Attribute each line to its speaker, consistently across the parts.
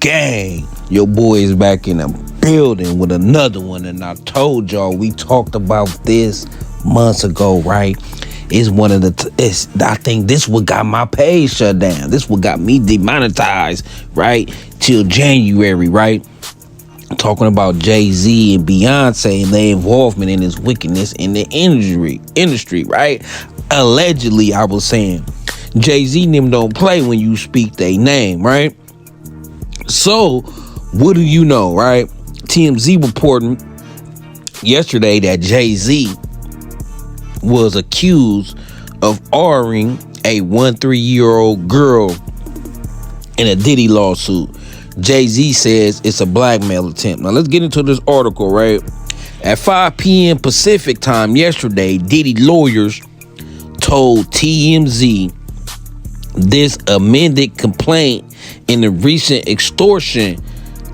Speaker 1: Gang, your boy is back in the building with another one, and I told y'all we talked about this months ago, right? It's one of I think this what got my page shut down. This what got me demonetized, right? Till January, right? Talking about Jayz and Beyonce and their involvement in this wickedness in the industry, right? Allegedly, I was saying Jayz and them don't play when you speak their name, right? So, what do you know, right? TMZ reporting yesterday that Jayz was accused of R-ing a 13-year-old girl in a Diddy lawsuit. Jayz says it's a blackmail attempt. Now, let's get into this article, right? At 5 p.m. Pacific time yesterday, Diddy lawyers told TMZ this amended complaint in the recent extortion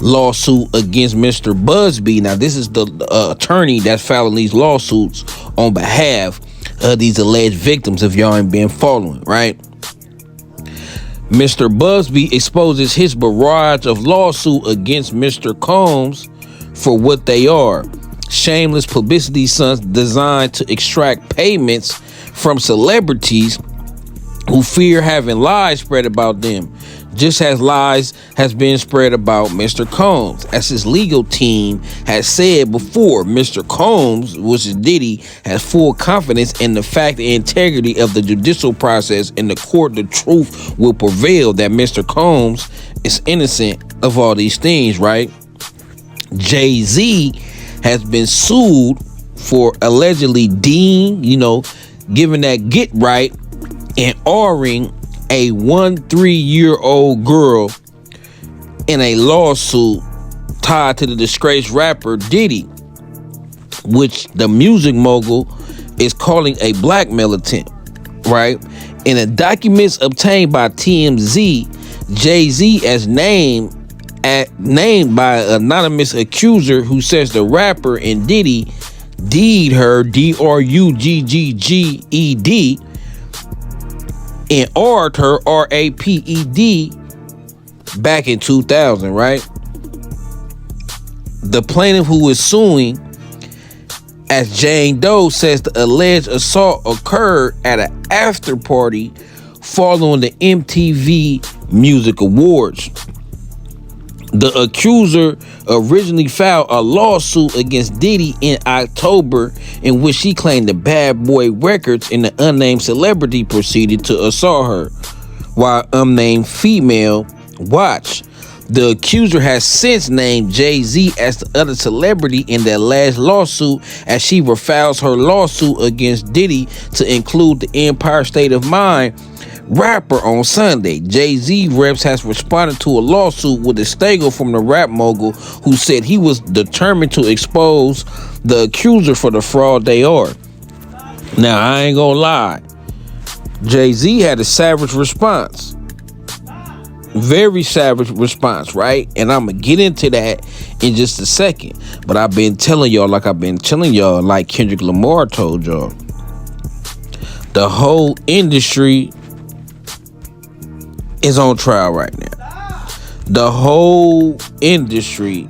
Speaker 1: lawsuit against Mr. Busby. Now, this is the attorney that's filing these lawsuits on behalf of these alleged victims, if y'all ain't been following, right? Mr. Busby exposes his barrage of lawsuit against Mr. Combs for what they are: shameless publicity stunts designed to extract payments from celebrities who fear having lies spread about them, just as lies has been spread about Mr. Combs. As his legal team has said before, Mr. Combs, which is Diddy, has full confidence in the fact and integrity of the judicial process. In the court, the truth will prevail that Mr. Combs is innocent of all these things, right? Jayz has been sued for allegedly giving that get right and R-ing a 13-year-old girl in a lawsuit tied to the disgraced rapper Diddy, which the music mogul is calling a blackmail attempt, right? In the documents obtained by TMZ, Jayz as named by an anonymous accuser who says the rapper and Diddy deed her, D-R-U-G-G-G-E-D, and R'd her, R-A-P-E-D, back in 2000, right? The plaintiff, who is suing as Jane Doe, says the alleged assault occurred at an after party following the MTV Music Awards. The accuser originally filed a lawsuit against Diddy in October, in which she claimed the Bad Boy Records and the unnamed celebrity proceeded to assault her, while unnamed female watched. The accuser has since named Jayz as the other celebrity in the alleged lawsuit, as she refiles her lawsuit against Diddy to include the Empire State of Mind rapper on Sunday. Jayz reps has responded to a lawsuit with a statement from the rap mogul, who said he was determined to expose the accuser for the fraud they are. Now, I ain't gonna lie, Jayz had a savage response. Very savage response, right? And I'm gonna get into that in just a second. But I've been telling y'all, like Kendrick Lamar told y'all, the whole industry is on trial right now. The whole industry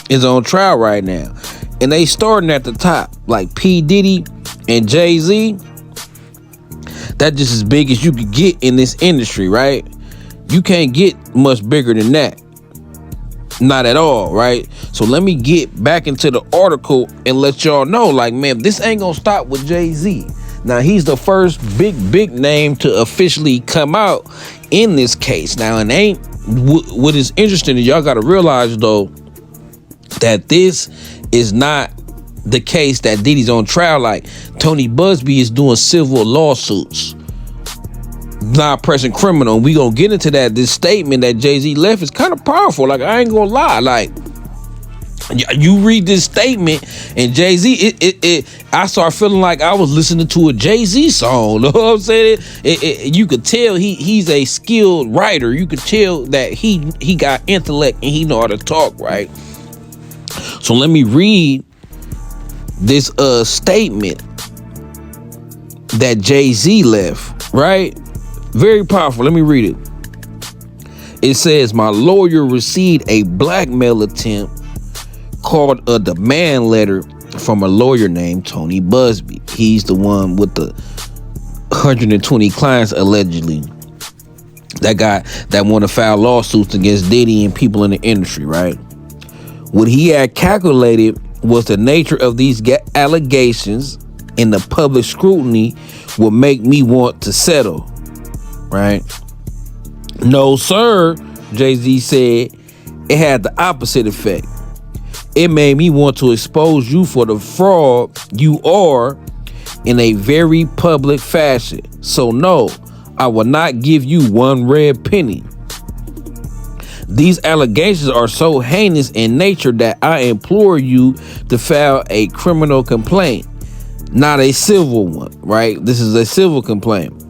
Speaker 1: is on trial right now. And they starting at the top, like P Diddy and Jayz. That's just as big as you could get in this industry, right? You can't get much bigger than that. Not at all, right? So let me get back into the article and let y'all know, like, man, this ain't gonna stop with Jayz. Now, he's the first big name to officially come out in this case. Now, and what is interesting is y'all got to realize, though, that this is not the case that Diddy's on trial. Like, Tony Busby is doing civil lawsuits, not pressing criminal. We gonna get into that. This statement that Jayz left is kind of powerful. Like, I ain't gonna lie. Like, you read this statement and Jayz, I start feeling like I was listening to a Jayz song. You know what I'm saying? You could tell he's a skilled writer. You could tell that he got intellect and he know how to talk, right? So let me read this statement that Jayz left, right? Very powerful. Let me read it. It says my lawyer received a blackmail attempt called a demand letter from a lawyer named Tony Busby. He's the one with the 120 clients allegedly that want to file lawsuits against Diddy and people in the industry, right? What he had calculated was the nature of these allegations and the public scrutiny would make me want to settle, right? No, sir, Jay-Z said. It had the opposite effect. It made me want to expose you for the fraud you are in a very public fashion. So no, I will not give you one red penny. These allegations are so heinous in nature that I implore you to file a criminal complaint, not a civil one, right? This is a civil complaint.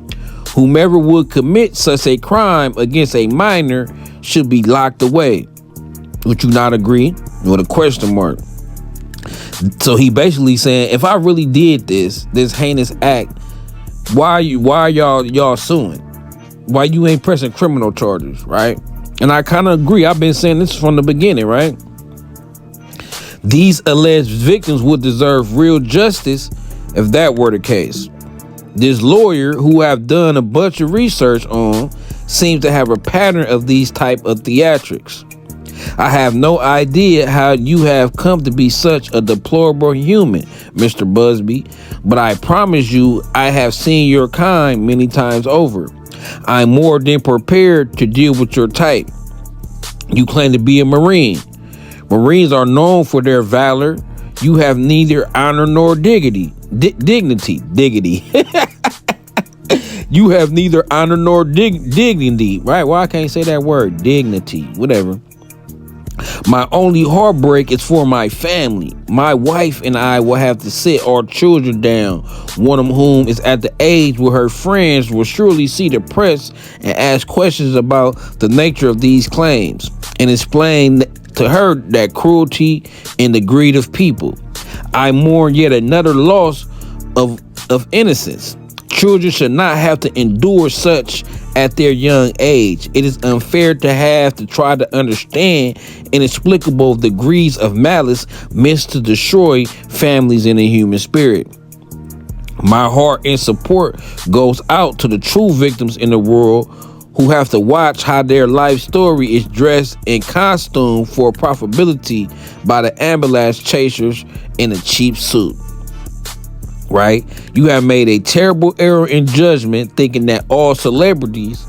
Speaker 1: Whomever would commit such a crime against a minor should be locked away. Would you not agree? With a question mark. So he basically saying, if I really did this heinous act, why are y'all suing? Why you ain't pressing criminal charges, right? And I kind of agree. I've been saying this from the beginning, right? These alleged victims would deserve real justice if that were the case. This lawyer, who I've done a bunch of research on, seems to have a pattern of these type of theatrics. I have no idea how you have come to be such a deplorable human, Mr. Busby, but I promise you I have seen your kind many times over. I'm more than prepared to deal with your type. You claim to be a Marine. Marines are known for their valor. You have neither honor nor dignity. Dignity. You have neither honor nor dignity, right? Well, I can't say that word. Dignity, whatever. My only heartbreak is for my family. My wife and I will have to sit our children down, one of whom is at the age where her friends will surely see the press and ask questions about the nature of these claims, and explain to her that cruelty and the greed of people. I mourn yet another loss of innocence. Children should not have to endure such at their young age. It is unfair to have to try to understand inexplicable degrees of malice meant to destroy families in the human spirit. My heart and support goes out to the true victims in the world who have to watch how their life story is dressed in costume for profitability by the ambulance chasers in a cheap suit. Right? You have made a terrible error in judgment thinking that all celebrities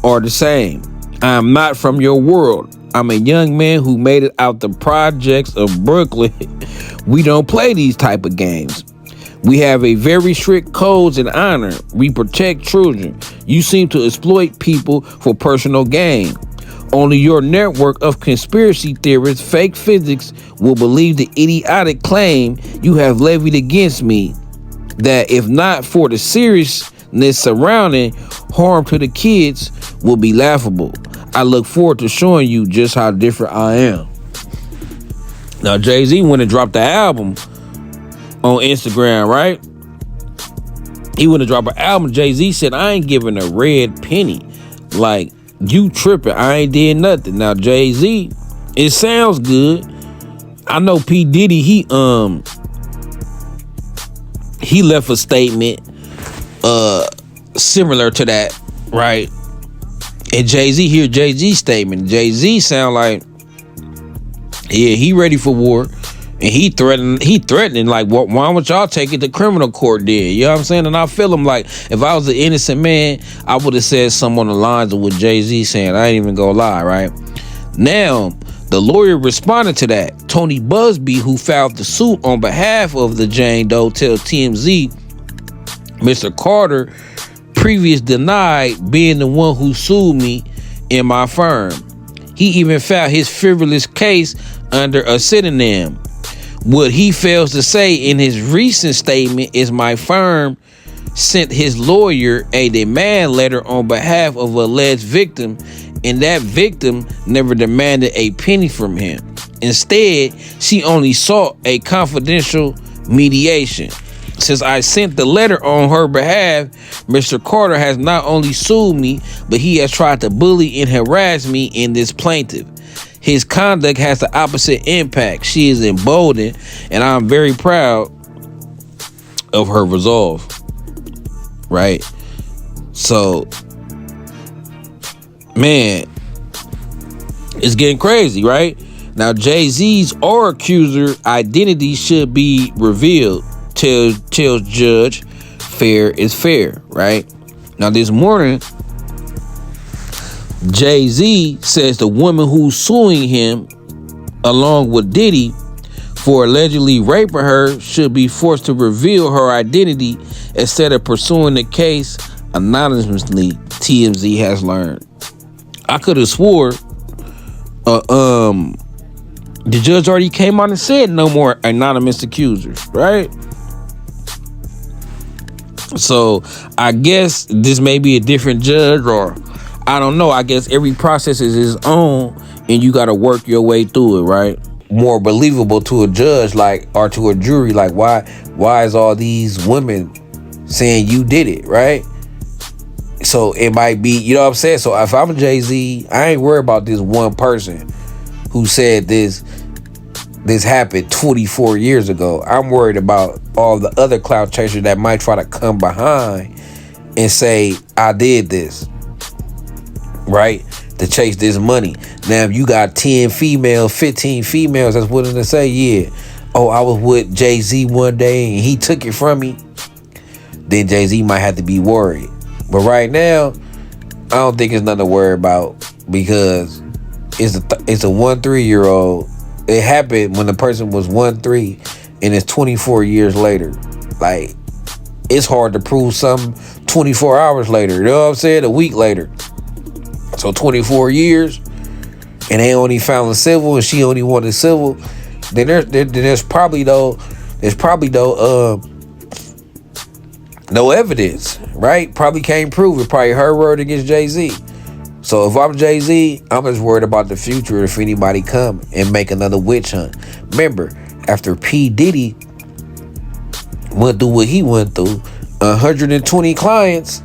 Speaker 1: are the same. I am not from your world. I'm a young man who made it out the projects of Brooklyn. We don't play these type of games. We have a very strict codes and honor. We protect children. You seem to exploit people for personal gain. Only your network of conspiracy theorists, fake physics, will believe the idiotic claim you have levied against me, that if not for the seriousness surrounding harm to the kids, will be laughable. I look forward to showing you just how different I am. Now, Jay-Z went and dropped the album on Instagram, right? He went to drop an album. Jay-Z said, I ain't giving a red penny. Like, you tripping. I ain't did nothing. Now, Jay-Z, it sounds good. I know P Diddy, he left a statement similar to that, right? And Jay-Z, hear Jay-Z's statement. Jay-Z sound like, yeah, he ready for war. And he threatening like, why don't y'all take it to criminal court then? You know what I'm saying? And I feel him like, if I was an innocent man, I would have said something on the lines of what Jay-Z saying. I ain't even gonna lie, right? Now, the lawyer responded to that. Tony Busby, who filed the suit on behalf of the Jane Doe, tells TMZ, Mr. Carter previous denied being the one who sued me in my firm. He even filed his frivolous case under a pseudonym. What he fails to say in his recent statement is my firm sent his lawyer a demand letter on behalf of an alleged victim, and that victim never demanded a penny from him. Instead, she only sought a confidential mediation. Since I sent the letter on her behalf, Mr. Carter has not only sued me, but he has tried to bully and harass me in this plaintiff. His conduct has the opposite impact. She is emboldened, and I'm very proud of her resolve. Right? So, man, it's getting crazy, right? Now, Jay-Z's or accuser identity should be revealed. Tells judge, fair is fair, right? Now, this morning, Jay-Z says the woman who's suing him, along with Diddy, for allegedly raping her, should be forced to reveal her identity instead of pursuing the case anonymously, TMZ has learned. I could have swore the judge already came out and said no more anonymous accusers, right? So I guess this may be a different judge, or I don't know. I guess every process is its own, and you got to work your way through it, right? More believable to a judge, like, or to a jury, like, why is all these women saying you did it, right? So it might be, you know what I'm saying? So if I'm Jay-Z, I ain't worried about this one person who said this happened 24 years ago. I'm worried about all the other clout chasers that might try to come behind and say, I did this, right? To chase this money. Now, if you got 10 females, 15 females that's willing to say, yeah, oh, I was with Jay-Z one day and he took it from me, then Jay-Z might have to be worried. But right now, I don't think it's nothing to worry about, because it's a 1-3-year-old. It happened when the person was 1-3, and it's 24 years later. Like, it's hard to prove something 24 hours later. You know what I'm saying? A week later. So 24 years, and they only found the civil, and she only wanted civil. Then there's probably no evidence, right? Probably can't prove it. Probably her word against Jay-Z. So if I'm Jay-Z, I'm just worried about the future if anybody come and make another witch hunt. Remember, after P Diddy went through what he went through, 120 clients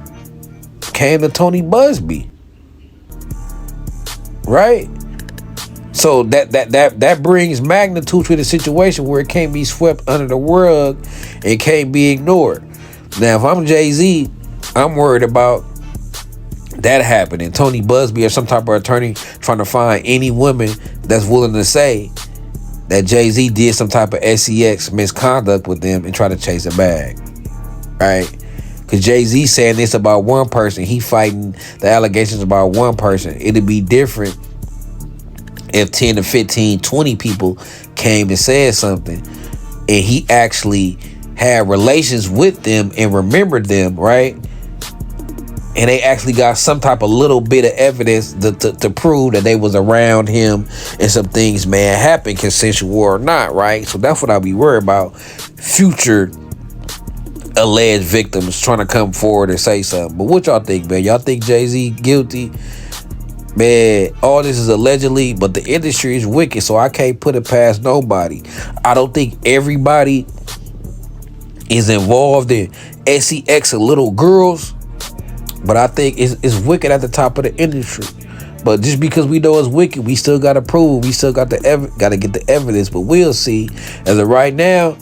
Speaker 1: came to Tony Busby, right? So that brings magnitude to the situation where it can't be swept under the rug and can't be ignored. Now, if I'm Jay-Z, I'm worried about that happening. Tony Busby or some type of attorney trying to find any woman that's willing to say that Jay-Z did some type of sex misconduct with them and try to chase a bag, right? Because Jay-Z saying this about one person, he fighting the allegations about one person. It'd be different if 10 to 15, 20 people came and said something and he actually had relations with them and remembered them, right? And they actually got some type of little bit of evidence to prove that they was around him and some things may have happened, consensual or not, right? So that's what I'll be worried about. Future alleged victims trying to come forward and say something. But what y'all think, man? Y'all think Jay-Z guilty? Man, all this is allegedly, but the industry is wicked, so I can't put it past nobody. I don't think everybody is involved in sex of little girls, but I think it's wicked at the top of the industry. But just because we know it's wicked, we still got to prove. We still got to get the evidence. But we'll see. As of right now,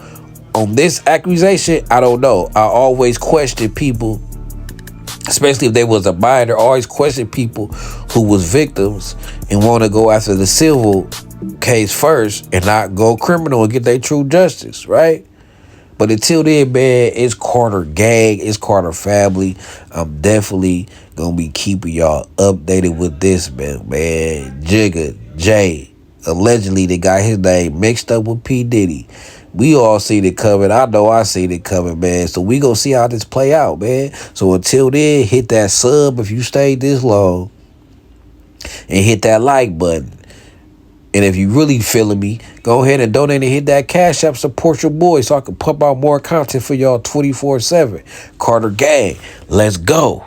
Speaker 1: on this accusation, I don't know. I always question people, especially if they was a buyer. I always question people who was victims and want to go after the civil case first and not go criminal and get their true justice, right? But until then, man, it's Carter gang, it's Carter family. I'm definitely gonna be keeping y'all updated with this, man. Jigga, Jay, allegedly they got his name mixed up with P Diddy. We all seen it coming. I know I seen it coming, man. So we gonna see how this play out, man. So until then, hit that sub if you stayed this long, and hit that like button. And if you really feeling me, go ahead and donate and hit that Cash App. Support your boy so I can pump out more content for y'all 24/7. Carter gang, let's go.